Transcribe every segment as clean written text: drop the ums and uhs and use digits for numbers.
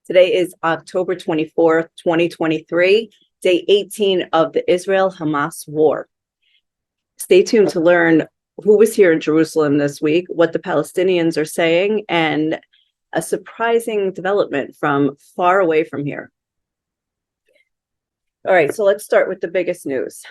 Today is October 24th, 2023, day 18 of the Israel-Hamas War. Stay tuned to learn who was here in Jerusalem this week, what the Palestinians are saying, and a surprising development from far away from here. All right, so let's start with the biggest news.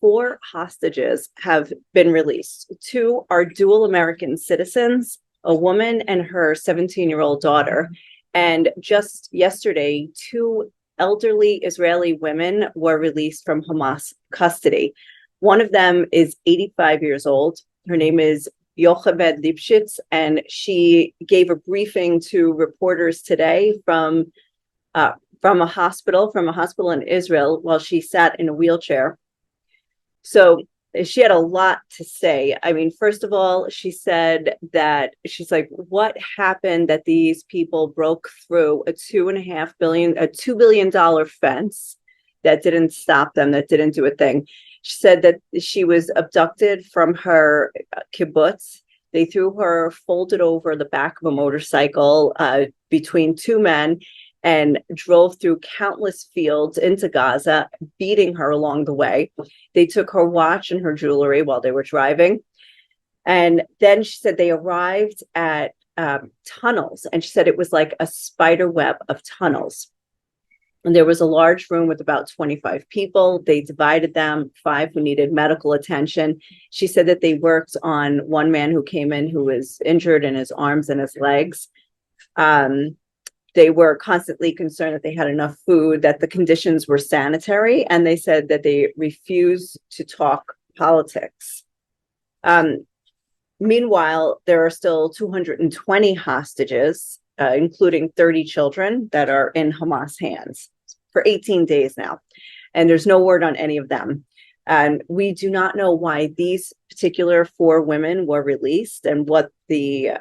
4 hostages have been released. 2 are dual American citizens, a woman and her 17-year-old daughter. And just yesterday, 2 elderly Israeli women were released from Hamas custody. One of them is 85 years old. Her name is Yocheved Lipschitz, and she gave a briefing to reporters today from a hospital in Israel while she sat in a wheelchair. So she had a lot to say. I mean, first of all, she said that she's like, what happened that these people broke through a $2 billion fence that didn't stop them, that didn't do a thing. She said that she was abducted from her kibbutz. They threw her folded over the back of a motorcycle between 2 men and drove through countless fields into Gaza, beating her along the way. They took her watch and her jewelry while they were driving. And then she said they arrived at tunnels, and she said it was like a spider web of tunnels. And there was a large room with about 25 people. They divided them, 5 who needed medical attention. She said that they worked on one man who came in who was injured in his arms and his legs. They were constantly concerned that they had enough food, that the conditions were sanitary, and they said that they refused to talk politics. Meanwhile, there are still 220 hostages, including 30 children that are in Hamas hands for 18 days now. And there's no word on any of them. And we do not know why these particular 4 women were released and what the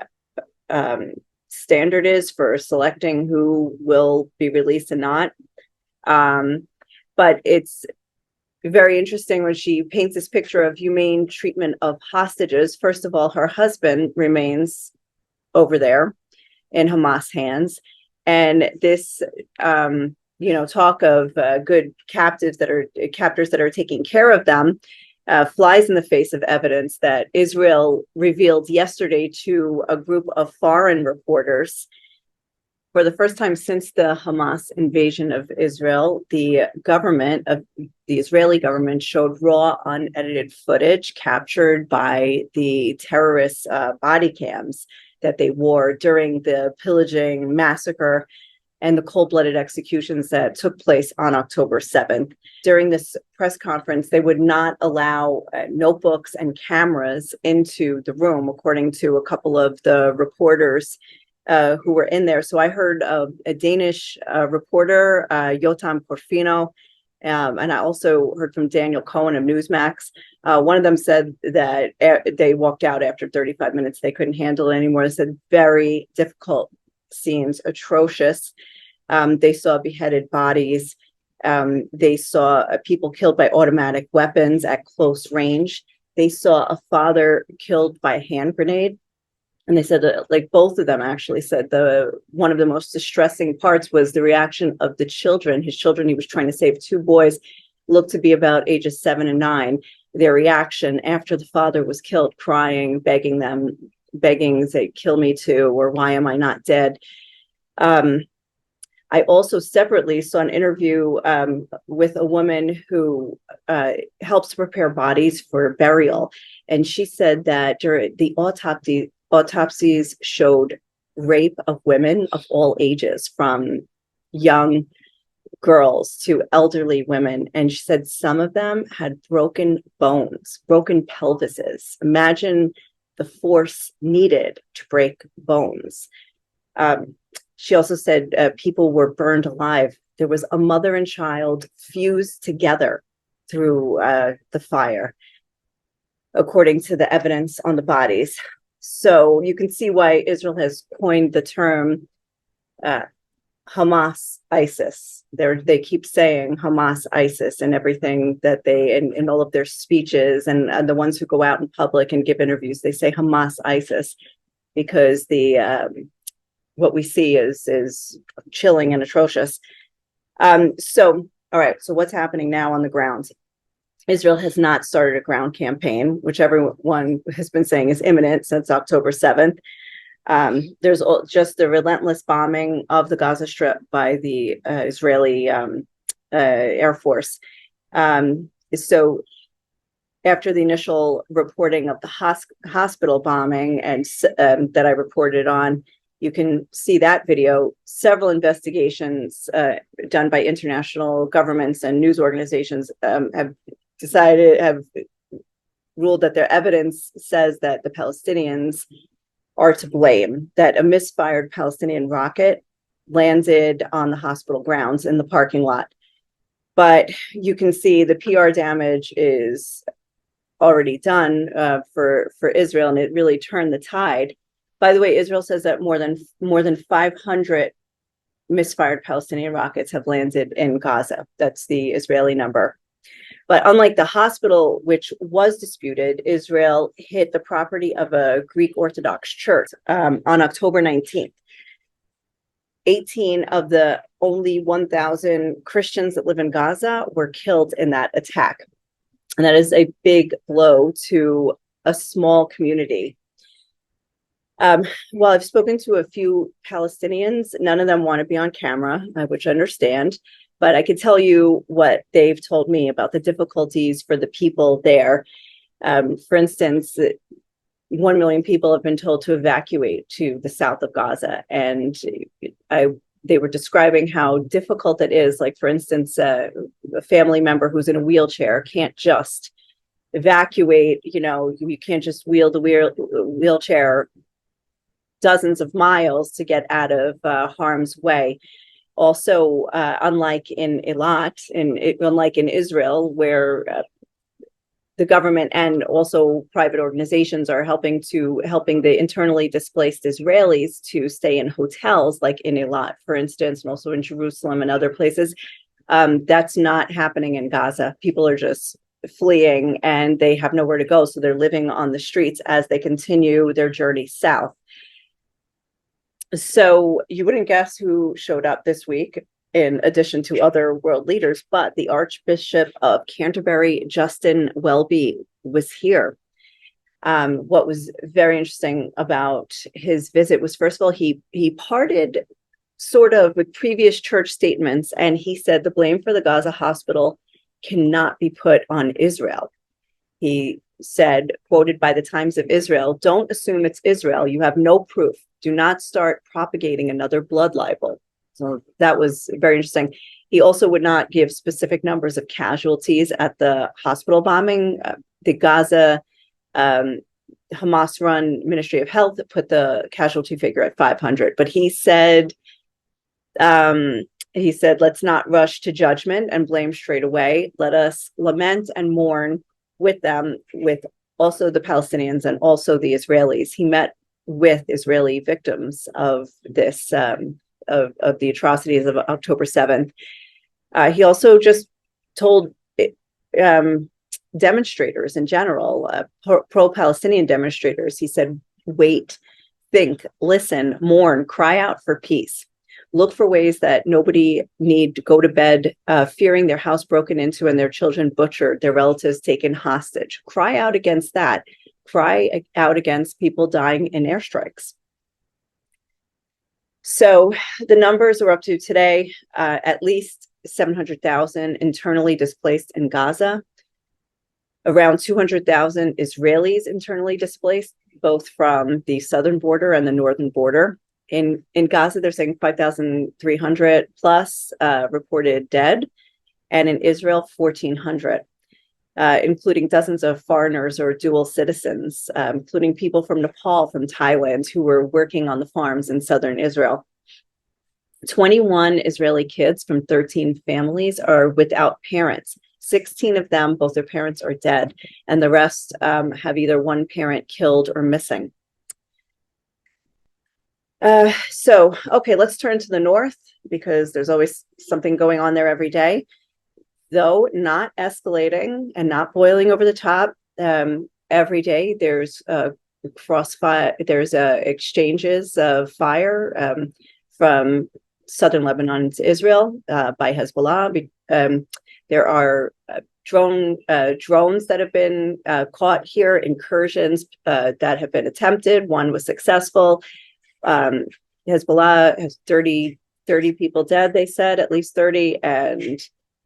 standard is for selecting who will be released and not. But it's very interesting when she paints this picture of humane treatment of hostages. First of all, her husband remains over there in Hamas hands. And this, talk of good captors that are taking care of them flies in the face of evidence that Israel revealed yesterday to a group of foreign reporters. For the first time since the Hamas invasion of Israel, the Israeli government showed raw, unedited footage captured by the terrorists' body cams that they wore during the pillaging, massacre, and the cold-blooded executions that took place on October 7th. During this press conference, they would not allow notebooks and cameras into the room, according to a couple of the reporters who were in there. So I heard a Danish reporter, Yotam Porfino, and I also heard from Daniel Cohen of Newsmax. One of them said that they walked out after 35 minutes. They couldn't handle it anymore. They said very difficult scenes, atrocious. They saw beheaded bodies. They saw people killed by automatic weapons at close range. They saw a father killed by a hand grenade. And they said that, like, both of them actually said one of the most distressing parts was the reaction of the children. His children, he was trying to save, 2 boys, looked to be about ages 7 and 9. Their reaction after the father was killed, crying, begging, say, kill me too, or why am I not dead? I also separately saw an interview with a woman who helps prepare bodies for burial. And she said that during the autopsies showed rape of women of all ages, from young girls to elderly women. And she said some of them had broken bones, broken pelvises. Imagine the force needed to break bones. She also said people were burned alive. There was a mother and child fused together through the fire, according to the evidence on the bodies. So you can see why Israel has coined the term Hamas ISIS. They keep saying Hamas ISIS and everything that they in all of their speeches, and the ones who go out in public and give interviews, they say Hamas ISIS because the what we see is chilling and atrocious. So, all right. So what's happening now on the ground? Israel has not started a ground campaign, which everyone has been saying is imminent since October 7th. There's just the relentless bombing of the Gaza Strip by the Israeli Air Force. So after the initial reporting of the hospital bombing and that I reported on, you can see that video. Several investigations done by international governments and news organizations have ruled that their evidence says that the Palestinians are to blame, that a misfired Palestinian rocket landed on the hospital grounds in the parking lot. But you can see the PR damage is already done for Israel, and it really turned the tide. By the way, Israel says that more than 500 misfired Palestinian rockets have landed in Gaza. That's the Israeli number. But unlike the hospital, which was disputed, Israel hit the property of a Greek Orthodox church on October 19th. 18 of the only 1,000 Christians that live in Gaza were killed in that attack. And that is a big blow to a small community. Well, I've spoken to a few Palestinians. None of them want to be on camera, which I understand. But I can tell you what they've told me about the difficulties for the people there. For instance, 1 million people have been told to evacuate to the south of Gaza. And they were describing how difficult it is. Like, for instance, a family member who's in a wheelchair can't just evacuate. You can't just wheel the wheelchair dozens of miles to get out of harm's way. Also, unlike in Eilat, unlike in Israel, where the government and also private organizations are helping the internally displaced Israelis to stay in hotels, like in Eilat, for instance, and also in Jerusalem and other places. That's not happening in Gaza. People are just fleeing and they have nowhere to go. So they're living on the streets as they continue their journey south. So you wouldn't guess who showed up this week, in addition to other world leaders, but the Archbishop of Canterbury, Justin Welby, was here. What was very interesting about his visit was, first of all, he parted sort of with previous church statements, and he said the blame for the Gaza hospital cannot be put on Israel. He said, quoted by the Times of Israel, "Don't assume it's Israel. You have no proof. Do not start propagating another blood libel." So that was very interesting. He also would not give specific numbers of casualties at the hospital bombing. The Gaza Hamas-run Ministry of Health put the casualty figure at 500. But he said, let's not rush to judgment and blame straight away. Let us lament and mourn with them, with also the Palestinians and also the Israelis. He met with Israeli victims of this, of the atrocities of October 7th. He also just told demonstrators in general, pro-Palestinian demonstrators, he said, wait, think, listen, mourn, cry out for peace. Look for ways that nobody need to go to bed fearing their house broken into and their children butchered, their relatives taken hostage. Cry out against that. Cry out against people dying in airstrikes. So the numbers are up to today, at least 700,000 internally displaced in Gaza, around 200,000 Israelis internally displaced, both from the southern border and the northern border. In Gaza, they're saying 5,300 plus reported dead, and in Israel, 1,400. Including dozens of foreigners or dual citizens, including people from Nepal, from Thailand, who were working on the farms in southern Israel. 21 Israeli kids from 13 families are without parents. 16 of them, both their parents are dead, and the rest have either one parent killed or missing. Okay, let's turn to the north, because there's always something going on there every day. Though not escalating and not boiling over the top, every day there's crossfire. There's exchanges of fire from southern Lebanon to Israel by Hezbollah. There are drones that have been caught here, incursions that have been attempted. One was successful. Hezbollah has 30 people dead, they said, at least 30, and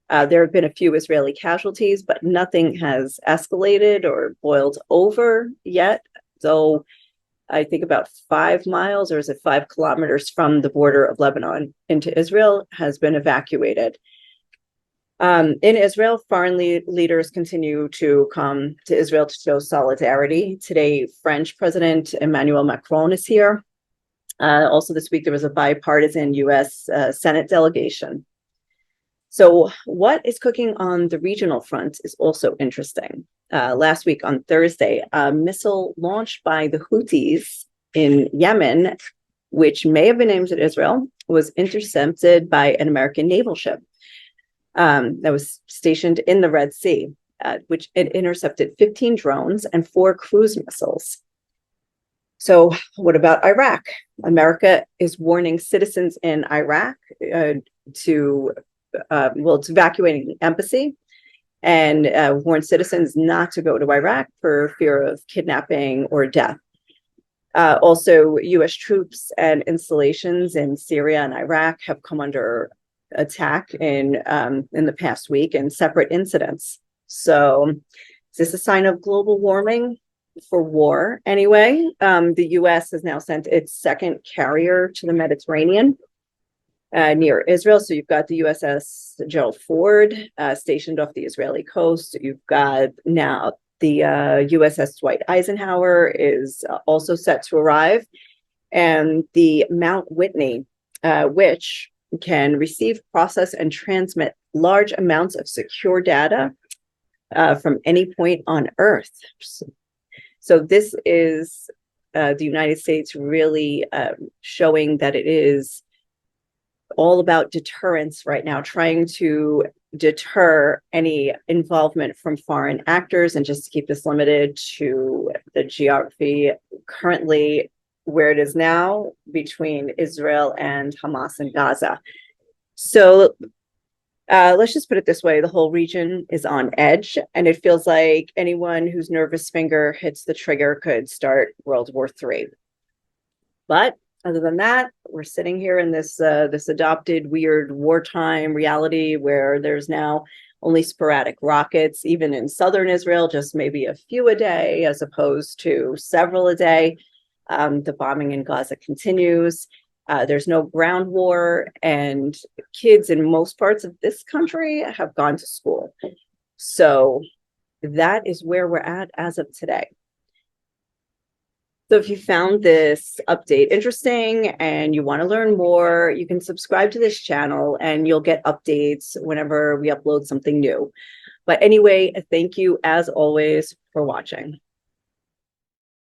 there have been a few Israeli casualties, but nothing has escalated or boiled over yet. So I think about 5 miles, or is it 5 kilometers from the border of Lebanon into Israel, has been evacuated. In Israel, foreign leaders continue to come to Israel to show solidarity. Today, French President Emmanuel Macron is here. Also this week, there was a bipartisan U.S. Senate delegation. So what is cooking on the regional front is also interesting. Last week on Thursday, a missile launched by the Houthis in Yemen, which may have been aimed at Israel, was intercepted by an American naval ship that was stationed in the Red Sea, which it intercepted 15 drones and 4 cruise missiles. So what about Iraq? America is warning citizens in Iraq it's evacuating the embassy, and warn citizens not to go to Iraq for fear of kidnapping or death. Also, U.S. troops and installations in Syria and Iraq have come under attack in the past week in separate incidents. So is this a sign of global warming? For war anyway? The U.S. has now sent its second carrier to the Mediterranean near Israel. So you've got the USS Gerald Ford stationed off the Israeli coast. You've got now the USS Dwight Eisenhower is also set to arrive, and the Mount Whitney, which can receive, process, and transmit large amounts of secure data from any point on Earth. So this is the United States really showing that it is all about deterrence right now, trying to deter any involvement from foreign actors, and just to keep this limited to the geography currently where it is now between Israel and Hamas and Gaza. So let's just put it this way: the whole region is on edge, and it feels like anyone whose nervous finger hits the trigger could start World War III. But other than that, we're sitting here in this adopted weird wartime reality where there's now only sporadic rockets, even in southern Israel, just maybe a few a day as opposed to several a day. The bombing in Gaza continues. There's no ground war, and kids in most parts of this country have gone to school. So that is where we're at as of today. So if you found this update interesting and you want to learn more, you can subscribe to this channel and you'll get updates whenever we upload something new. But anyway, thank you as always for watching.